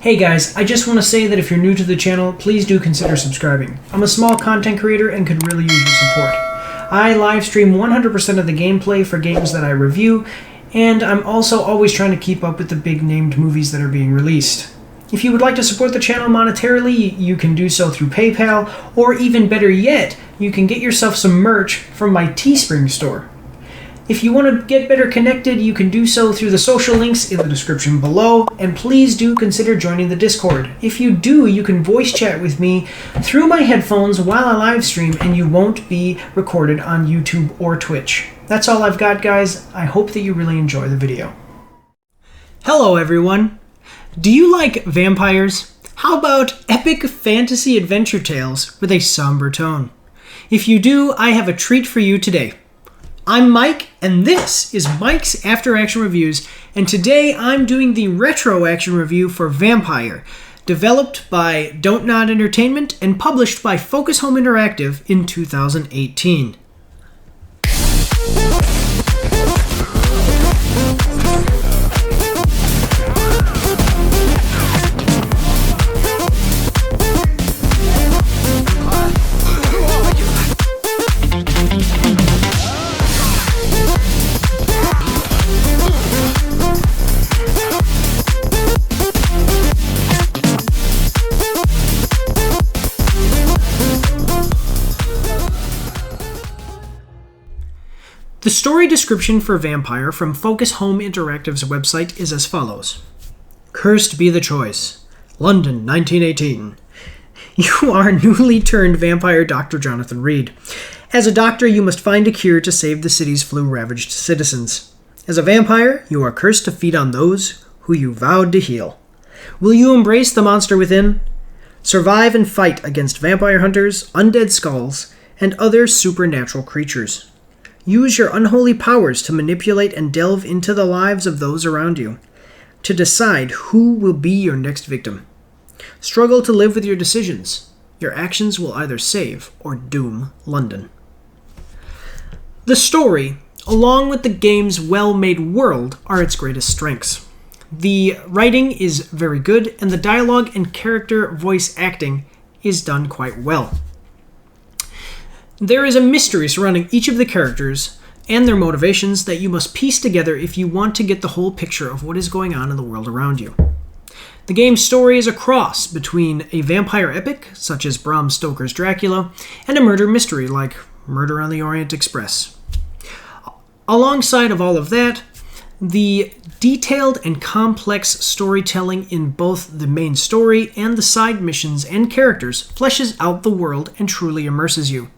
Hey guys, I just want to say that if you're new to the channel, please do consider subscribing. I'm a small content creator and could really use your support. I live stream 100% of the gameplay for games that I review, and I'm also always trying to keep up with the big named movies that are being released. If you would like to support the channel monetarily, you can do so through PayPal, or even better yet, you can get yourself some merch from my Teespring store. If you want to get better connected, you can do so through the social links in the description below, and please do consider joining the Discord. If you do, you can voice chat with me through my headphones while I live stream, and you won't be recorded on YouTube or Twitch. That's all I've got, guys. I hope that you really enjoy the video. Hello, everyone. Do you like vampires? How about epic fantasy adventure tales with a somber tone? If you do, I have a treat for you today. I'm Mike, and this is Mike's After Action Reviews, and today I'm doing the Retroaction review for Vampyr, developed by Don't Nod Entertainment and published by Focus Home Interactive in 2018. The story description for Vampyr from Focus Home Interactive's website is as follows. Cursed be the choice. London, 1918. You are newly turned vampire Dr. Jonathan Reed. As a doctor, you must find a cure to save the city's flu-ravaged citizens. As a vampire, you are cursed to feed on those who you vowed to heal. Will you embrace the monster within? Survive and fight against vampire hunters, undead skulls, and other supernatural creatures. Use your unholy powers to manipulate and delve into the lives of those around you, to decide who will be your next victim. Struggle to live with your decisions. Your actions will either save or doom London. The story, along with the game's well-made world, are its greatest strengths. The writing is very good, and the dialogue and character voice acting is done quite well. There is a mystery surrounding each of the characters and their motivations that you must piece together if you want to get the whole picture of what is going on in the world around you. The game's story is a cross between a vampire epic, such as Bram Stoker's Dracula, and a murder mystery like Murder on the Orient Express. Alongside of all of that, the detailed and complex storytelling in both the main story and the side missions and characters fleshes out the world and truly immerses you.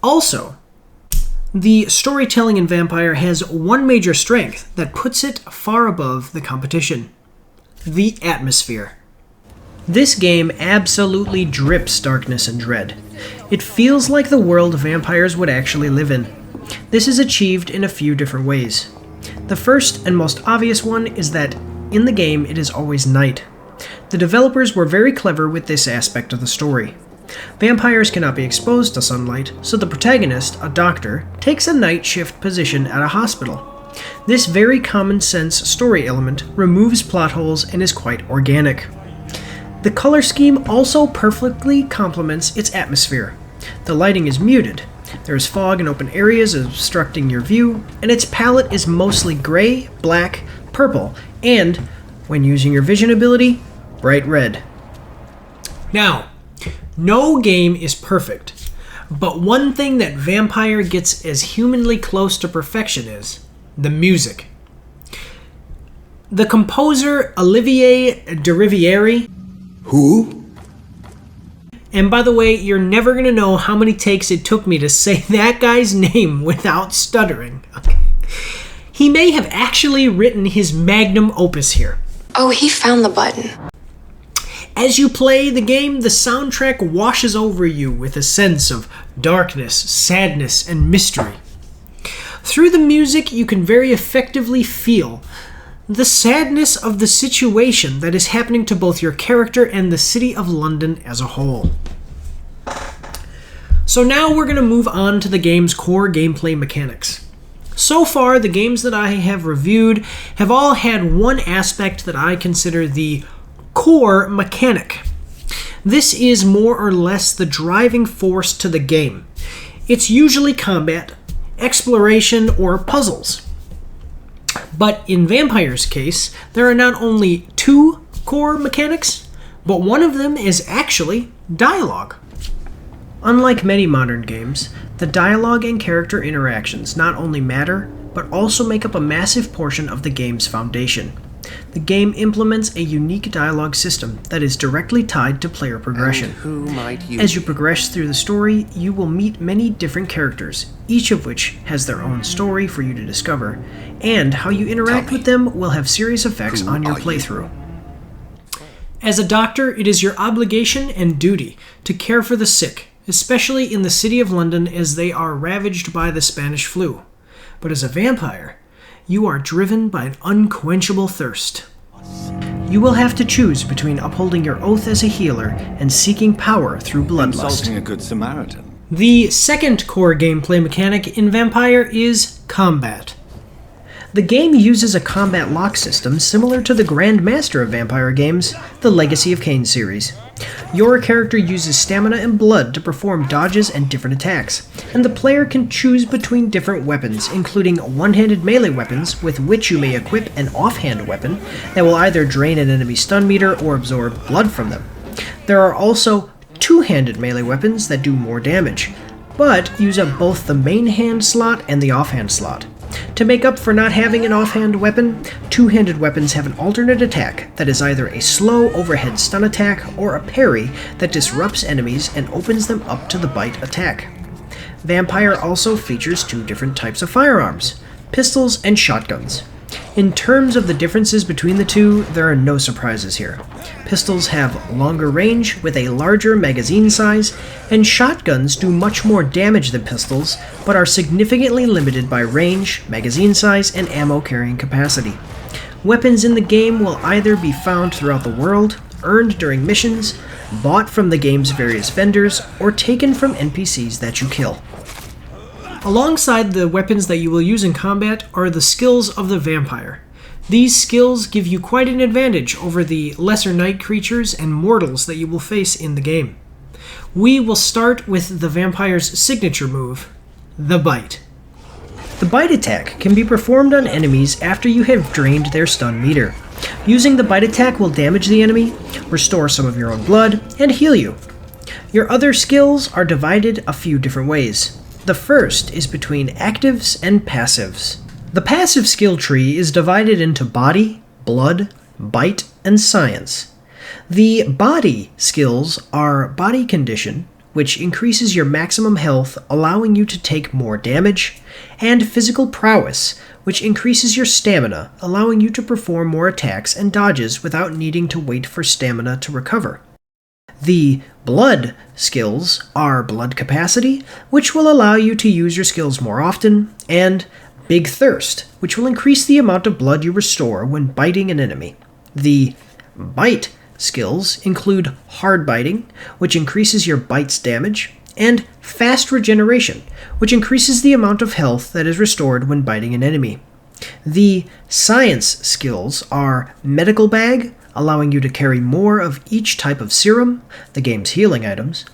Also, the storytelling in Vampyr has one major strength that puts it far above the competition: the atmosphere. This game absolutely drips darkness and dread. It feels like the world vampires would actually live in. This is achieved in a few different ways. The first and most obvious one is that in the game it is always night. The developers were very clever with this aspect of the story. Vampires cannot be exposed to sunlight, so the protagonist, a doctor, takes a night shift position at a hospital. This very common sense story element removes plot holes and is quite organic. The color scheme also perfectly complements its atmosphere. The lighting is muted, there is fog in open areas obstructing your view, and its palette is mostly gray, black, purple, and, when using your vision ability, bright red. Now, no game is perfect, but one thing that Vampyr gets as humanly close to perfection is the music. The composer Olivier Derivière. Who? And by the way, you're never going to know how many takes it took me to say that guy's name without stuttering. Okay. He may have actually written his magnum opus here. Oh, he found the button. As you play the game, the soundtrack washes over you with a sense of darkness, sadness, and mystery. Through the music, you can very effectively feel the sadness of the situation that is happening to both your character and the city of London as a whole. So now we're going to move on to the game's core gameplay mechanics. So far, the games that I have reviewed have all had one aspect that I consider the core mechanic. This is more or less the driving force to the game. It's usually combat, exploration, or puzzles. But in Vampyr's case, there are not only 2 core mechanics, but one of them is actually dialogue. Unlike many modern games, the dialogue and character interactions not only matter, but also make up a massive portion of the game's foundation. The game implements a unique dialogue system that is directly tied to player progression. As you progress through the story, you will meet many different characters, each of which has their own story for you to discover, and how you interact with them will have serious effects on your playthrough. As a doctor, it is your obligation and duty to care for the sick, especially in the city of London as they are ravaged by the Spanish flu. But as a vampire, you are driven by an unquenchable thirst. You will have to choose between upholding your oath as a healer and seeking power through bloodlust. Insulting a good Samaritan. The second core gameplay mechanic in Vampyr is combat. The game uses a combat lock system similar to the Grand Master of Vampyr games, the Legacy of Kain series. Your character uses stamina and blood to perform dodges and different attacks, and the player can choose between different weapons, including one-handed melee weapons with which you may equip an offhand weapon that will either drain an enemy's stun meter or absorb blood from them. There are also two-handed melee weapons that do more damage, but use up both the main hand slot and the offhand slot. To make up for not having an offhand weapon, two-handed weapons have an alternate attack that is either a slow overhead stun attack or a parry that disrupts enemies and opens them up to the bite attack. Vampyr also features 2 different types of firearms, pistols and shotguns. In terms of the differences between the two, there are no surprises here. Pistols have longer range with a larger magazine size, and shotguns do much more damage than pistols, but are significantly limited by range, magazine size, and ammo carrying capacity. Weapons in the game will either be found throughout the world, earned during missions, bought from the game's various vendors, or taken from NPCs that you kill. Alongside the weapons that you will use in combat are the skills of the vampire. These skills give you quite an advantage over the lesser night creatures and mortals that you will face in the game. We will start with the vampire's signature move, the bite. The bite attack can be performed on enemies after you have drained their stun meter. Using the bite attack will damage the enemy, restore some of your own blood, and heal you. Your other skills are divided a few different ways. The first is between actives and passives. The passive skill tree is divided into body, blood, bite, and science. The body skills are body condition, which increases your maximum health, allowing you to take more damage, and physical prowess, which increases your stamina, allowing you to perform more attacks and dodges without needing to wait for stamina to recover. The blood skills are blood capacity, which will allow you to use your skills more often, and big thirst, which will increase the amount of blood you restore when biting an enemy. The bite skills include hard biting, which increases your bite's damage, and fast regeneration, which increases the amount of health that is restored when biting an enemy. The science skills are medical bag, allowing you to carry more of each type of serum, the game's healing items,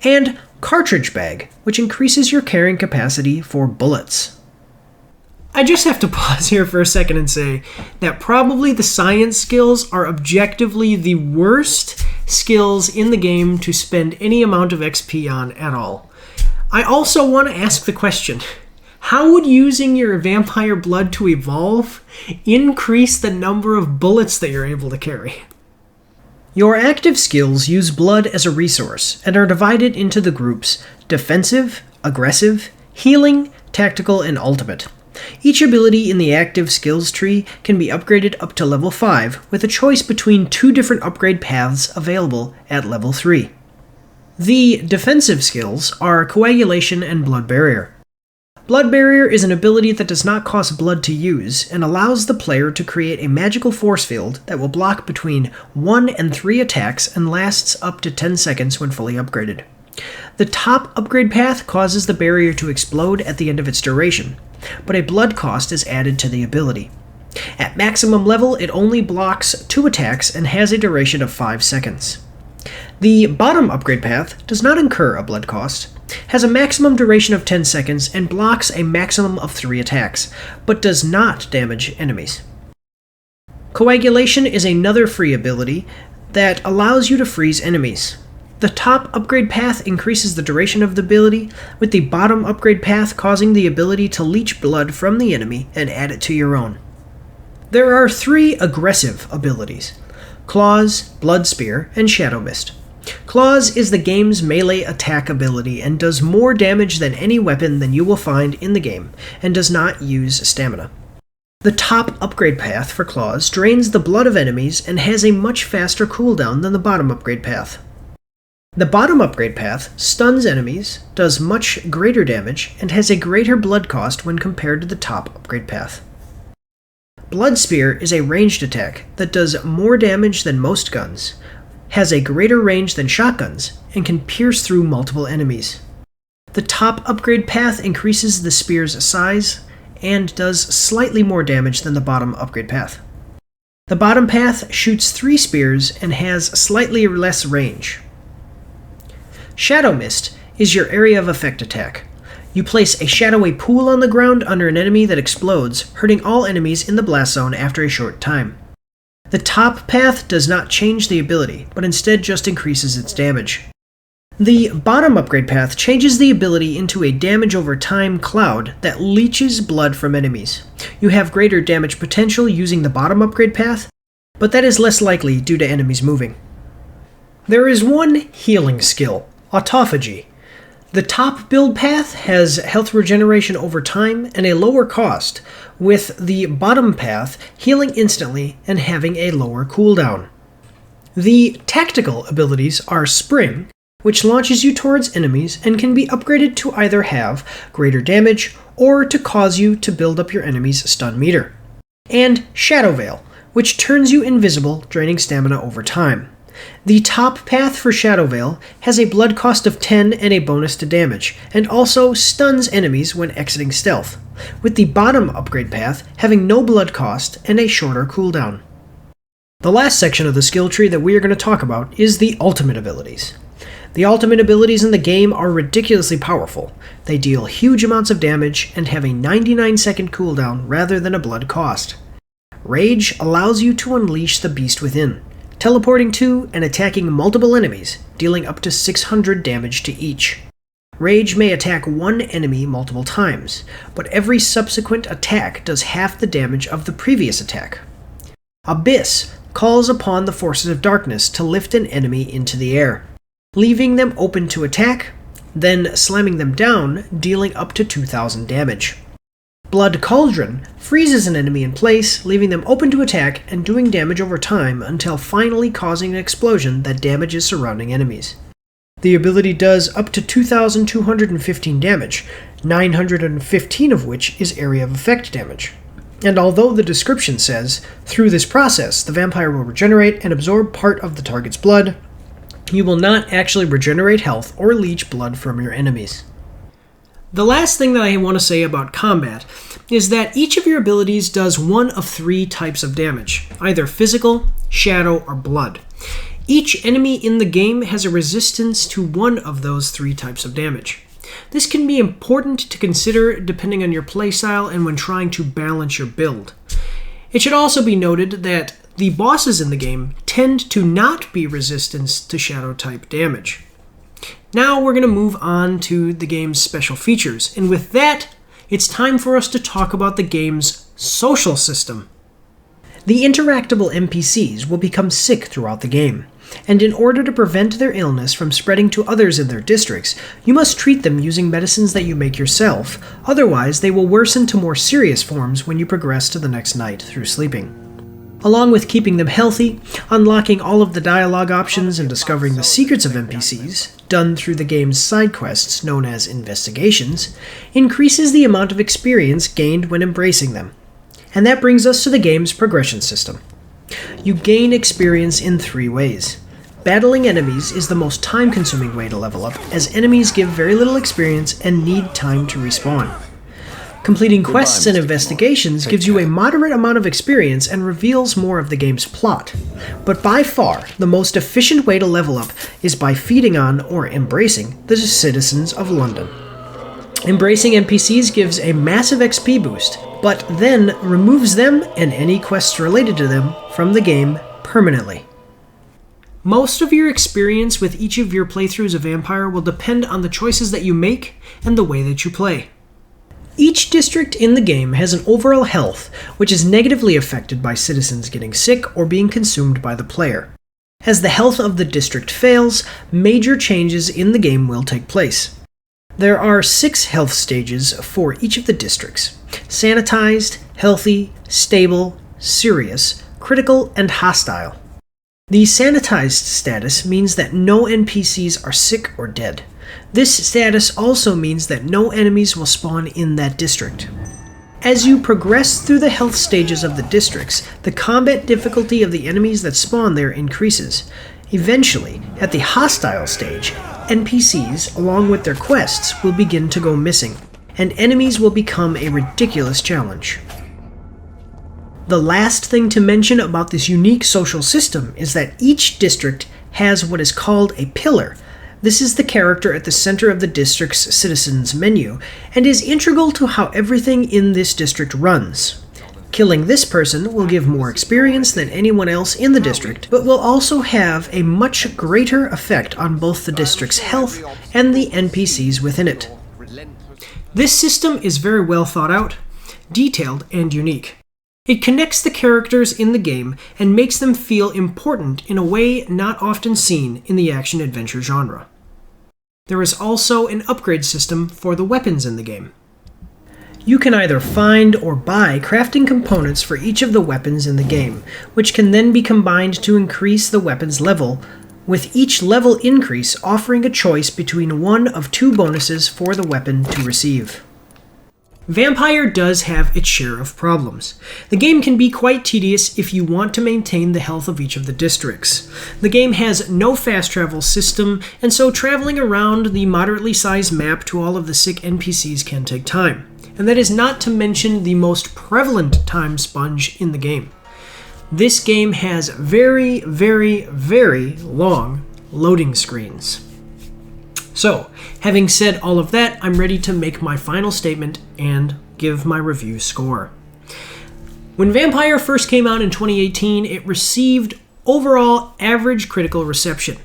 and cartridge bag, which increases your carrying capacity for bullets. I just have to pause here for a second and say that probably the science skills are objectively the worst skills in the game to spend any amount of XP on at all. I also want to ask the question, how would using your vampire blood to evolve increase the number of bullets that you're able to carry? Your active skills use blood as a resource and are divided into the groups defensive, aggressive, healing, tactical, and ultimate. Each ability in the active skills tree can be upgraded up to level 5 with a choice between 2 different upgrade paths available at level 3. The defensive skills are coagulation and blood barrier. Blood Barrier is an ability that does not cost blood to use and allows the player to create a magical force field that will block between 1 and 3 attacks and lasts up to 10 seconds when fully upgraded. The top upgrade path causes the barrier to explode at the end of its duration, but a blood cost is added to the ability. At maximum level, it only blocks 2 attacks and has a duration of 5 seconds. The bottom upgrade path does not incur a blood cost, has a maximum duration of 10 seconds, and blocks a maximum of 3 attacks, but does not damage enemies. Coagulation is another free ability that allows you to freeze enemies. The top upgrade path increases the duration of the ability, with the bottom upgrade path causing the ability to leech blood from the enemy and add it to your own. There are 3 aggressive abilities: Claws, Blood Spear, and Shadow Mist. Claws is the game's melee attack ability and does more damage than any weapon than you will find in the game, and does not use stamina. The top upgrade path for Claws drains the blood of enemies and has a much faster cooldown than the bottom upgrade path. The bottom upgrade path stuns enemies, does much greater damage, and has a greater blood cost when compared to the top upgrade path. Blood Spear is a ranged attack that does more damage than most guns, has a greater range than shotguns, and can pierce through multiple enemies. The top upgrade path increases the spear's size and does slightly more damage than the bottom upgrade path. The bottom path shoots 3 spears and has slightly less range. Shadow Mist is your area of effect attack. You place a shadowy pool on the ground under an enemy that explodes, hurting all enemies in the blast zone after a short time. The top path does not change the ability, but instead just increases its damage. The bottom upgrade path changes the ability into a damage over time cloud that leeches blood from enemies. You have greater damage potential using the bottom upgrade path, but that is less likely due to enemies moving. There is one healing skill, Autophagy. The top build path has health regeneration over time and a lower cost, with the bottom path healing instantly and having a lower cooldown. The tactical abilities are Spring, which launches you towards enemies and can be upgraded to either have greater damage or to cause you to build up your enemy's stun meter, and Shadow Veil, which turns you invisible, draining stamina over time. The top path for Shadow Veil has a blood cost of 10 and a bonus to damage, and also stuns enemies when exiting stealth, with the bottom upgrade path having no blood cost and a shorter cooldown. The last section of the skill tree that we are going to talk about is the ultimate abilities. The ultimate abilities in the game are ridiculously powerful. They deal huge amounts of damage and have a 99-second cooldown rather than a blood cost. Rage allows you to unleash the beast within, teleporting to and attacking multiple enemies, dealing up to 600 damage to each. Rage may attack one enemy multiple times, but every subsequent attack does half the damage of the previous attack. Abyss calls upon the forces of darkness to lift an enemy into the air, leaving them open to attack, then slamming them down, dealing up to 2,000 damage. Blood Cauldron freezes an enemy in place, leaving them open to attack and doing damage over time until finally causing an explosion that damages surrounding enemies. The ability does up to 2,215 damage, 915 of which is area of effect damage. And although the description says, through this process, the vampire will regenerate and absorb part of the target's blood, you will not actually regenerate health or leech blood from your enemies. The last thing that I want to say about combat is that each of your abilities does one of 3 types of damage, either physical, shadow, or blood. Each enemy in the game has a resistance to one of those 3 types of damage. This can be important to consider depending on your playstyle and when trying to balance your build. It should also be noted that the bosses in the game tend to not be resistant to shadow type damage. Now we're going to move on to the game's special features, and with that, it's time for us to talk about the game's social system. The interactable NPCs will become sick throughout the game, and in order to prevent their illness from spreading to others in their districts, you must treat them using medicines that you make yourself, otherwise they will worsen to more serious forms when you progress to the next night through sleeping. Along with keeping them healthy, unlocking all of the dialogue options and discovering the secrets of NPCs, done through the game's side quests known as investigations, increases the amount of experience gained when embracing them. And that brings us to the game's progression system. You gain experience in 3 ways. Battling enemies is the most time-consuming way to level up, as enemies give very little experience and need time to respawn. Completing quests and investigations gives you a moderate amount of experience and reveals more of the game's plot. But by far, the most efficient way to level up is by feeding on or embracing the citizens of London. Embracing NPCs gives a massive XP boost, but then removes them and any quests related to them from the game permanently. Most of your experience with each of your playthroughs of Vampyr will depend on the choices that you make and the way that you play. Each district in the game has an overall health, which is negatively affected by citizens getting sick or being consumed by the player. As the health of the district fails, major changes in the game will take place. There are 6 health stages for each of the districts: sanitized, healthy, stable, serious, critical, and hostile. The sanitized status means that no NPCs are sick or dead. This status also means that no enemies will spawn in that district. As you progress through the health stages of the districts, the combat difficulty of the enemies that spawn there increases. Eventually, at the hostile stage, NPCs, along with their quests, will begin to go missing, and enemies will become a ridiculous challenge. The last thing to mention about this unique social system is that each district has what is called a pillar. This is the character at the center of the district's citizens menu, and is integral to how everything in this district runs. Killing this person will give more experience than anyone else in the district, but will also have a much greater effect on both the district's health and the NPCs within it. This system is very well thought out, detailed, and unique. It connects the characters in the game and makes them feel important in a way not often seen in the action-adventure genre. There is also an upgrade system for the weapons in the game. You can either find or buy crafting components for each of the weapons in the game, which can then be combined to increase the weapon's level, with each level increase offering a choice between one of 2 bonuses for the weapon to receive. Vampyr does have its share of problems. The game can be quite tedious if you want to maintain the health of each of the districts. The game has no fast travel system, and so traveling around the moderately sized map to all of the sick NPCs can take time. And that is not to mention the most prevalent time sponge in the game. This game has very, very, very long loading screens. So, having said all of that, I'm ready to make my final statement and give my review score. When Vampyr first came out in 2018, it received overall average critical reception,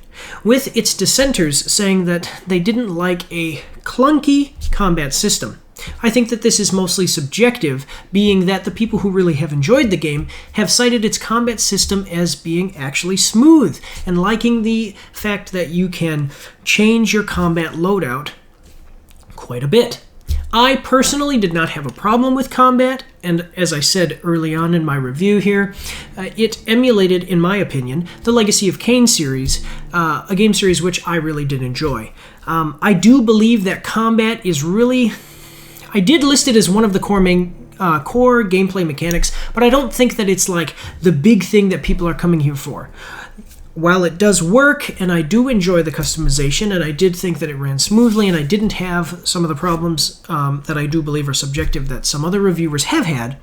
with its dissenters saying that they didn't like a clunky combat system. I think that this is mostly subjective, being that the people who really have enjoyed the game have cited its combat system as being actually smooth, and liking the fact that you can change your combat loadout quite a bit. I personally did not have a problem with combat, and as I said early on in my review here, it emulated, in my opinion, the Legacy of Kain series, a game series which I really did enjoy. I do believe that combat is really... I did list it as one of the core gameplay mechanics, but I don't think that it's like the big thing that people are coming here for. While it does work, and I do enjoy the customization, and I did think that it ran smoothly, and I didn't have some of the problems that I do believe are subjective that some other reviewers have had,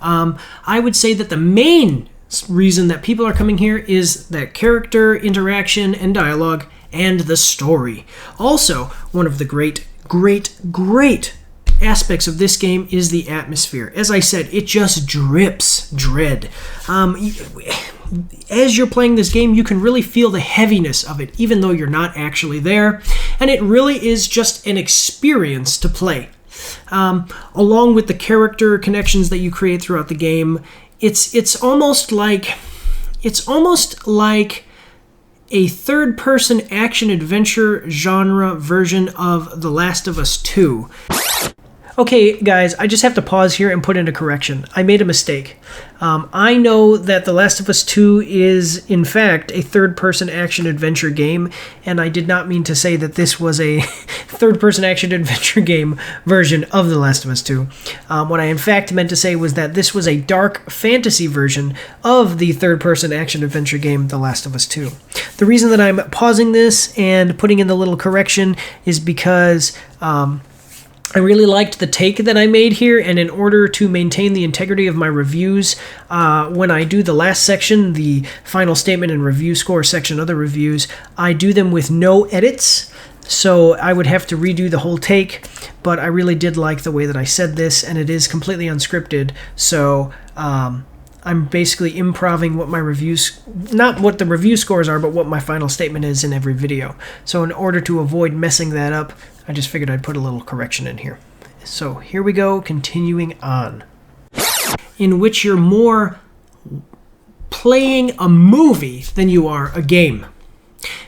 I would say that the main reason that people are coming here is that character interaction and dialogue and the story. Also, one of the great aspects of this game is the atmosphere. As I said, it just drips dread. As you're playing this game, you can really feel the heaviness of it, even though you're not actually there. And it really is just an experience to play. Along with the character connections that you create throughout the game, it's almost like a third-person action-adventure genre version of The Last of Us 2. Okay, guys, I just have to pause here and put in a correction. I made a mistake. I know that The Last of Us 2 is, in fact, a third-person action-adventure game, and I did not mean to say that this was a third-person action-adventure game version of The Last of Us 2. What I, in fact, meant to say was that this was a dark fantasy version of the third-person action-adventure game The Last of Us 2. The reason that I'm pausing this and putting in the little correction is because... I really liked the take that I made here, and in order to maintain the integrity of my reviews, when I do the last section, the final statement and review score section of the reviews, I do them with no edits, so I would have to redo the whole take, but I really did like the way that I said this, and it is completely unscripted, so I'm basically improving what my reviews, not what the review scores are, but what my final statement is in every video. So in order to avoid messing that up, I just figured I'd put a little correction in here. So here we go, continuing on. In which you're more playing a movie than you are a game.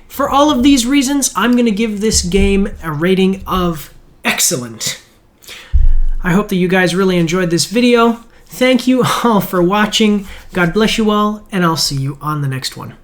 For all of these reasons, I'm going to give this game a rating of excellent. I hope that you guys really enjoyed this video. Thank you all for watching. God bless you all, and I'll see you on the next one.